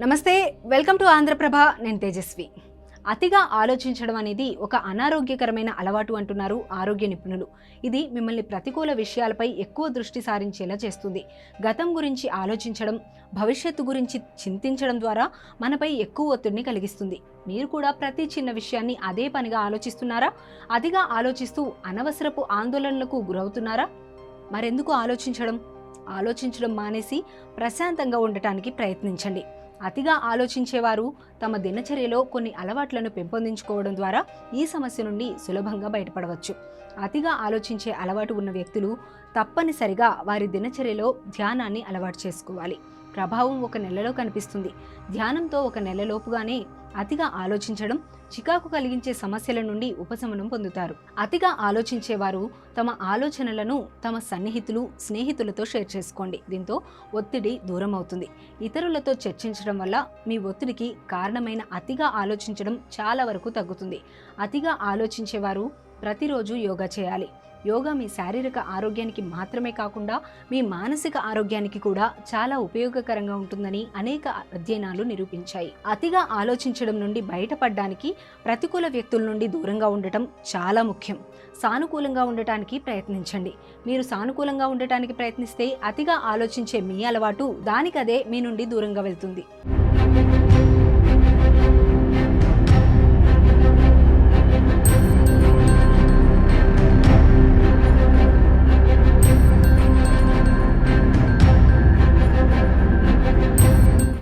నమస్తే, welcome to Andhraprabha. నేను తేజస్వి. అతిగా ఆలోచించడం అనేది ఒక అనారోగ్యకరమైన అలవాటు అంటున్నారు ఆరోగ్య నిపుణులు. ఇది మిమ్మల్ని ప్రతికూల విషయాలపై ఎక్కువ దృష్టి సారించేలా చేస్తుంది. గతం గురించి ఆలోచించడం, భవిష్యత్తు గురించి చింతించడం ద్వారా మనపై ఎక్కువ ఒత్తిడిని కలిగిస్తుంది. మీరు కూడా ప్రతి చిన్న విషయాన్ని అదే పనిగా ఆలోచిస్తున్నారా? అతిగా ఆలోచిస్తూ అనవసరపు ఆందోళనలకు గురవుతున్నారా? మరెందుకు ఆలోచించడం మానేసి ప్రశాంతంగా ఉండటానికి ప్రయత్నించండి. అతిగా ఆలోచించేవారు తమ దినచర్యలో కొన్ని అలవాట్లను పెంపొందించుకోవడం ద్వారా ఈ సమస్య నుండి సులభంగా బయటపడవచ్చు. అతిగా ఆలోచించే అలవాటు ఉన్న వ్యక్తులు తప్పనిసరిగా వారి దినచర్యలో ధ్యానాన్ని అలవాటు చేసుకోవాలి. ప్రభావం 1 నెలలో కనిపిస్తుంది. ధ్యానంతో 1 నెలలోపుగానే అతిగా ఆలోచించడం, చికాకు కలిగించే సమస్యల నుండి ఉపశమనం పొందుతారు. అతిగా ఆలోచించేవారు తమ ఆలోచనలను తమ సన్నిహితులు, స్నేహితులతో షేర్ చేసుకోండి. దీంతో ఒత్తిడి దూరం అవుతుంది. ఇతరులతో చర్చించడం వల్ల మీ ఒత్తిడికి కారణమైన అతిగా ఆలోచించడం చాలా వరకు తగ్గుతుంది. అతిగా ఆలోచించేవారు ప్రతిరోజు యోగా చేయాలి. యోగా మీ శారీరక ఆరోగ్యానికి మాత్రమే కాకుండా మీ మానసిక ఆరోగ్యానికి కూడా చాలా ఉపయోగకరంగా ఉంటుందని అనేక అధ్యయనాలు నిరూపించాయి. అతిగా ఆలోచించడం నుండి బయటపడడానికి ప్రతికూల వ్యక్తుల నుండి దూరంగా ఉండటం చాలా ముఖ్యం. సానుకూలంగా ఉండటానికి ప్రయత్నించండి. మీరు సానుకూలంగా ఉండటానికి ప్రయత్నిస్తే అతిగా ఆలోచించే మీ అలవాటు దానికదే మీ నుండి దూరంగా వెళ్తుంది.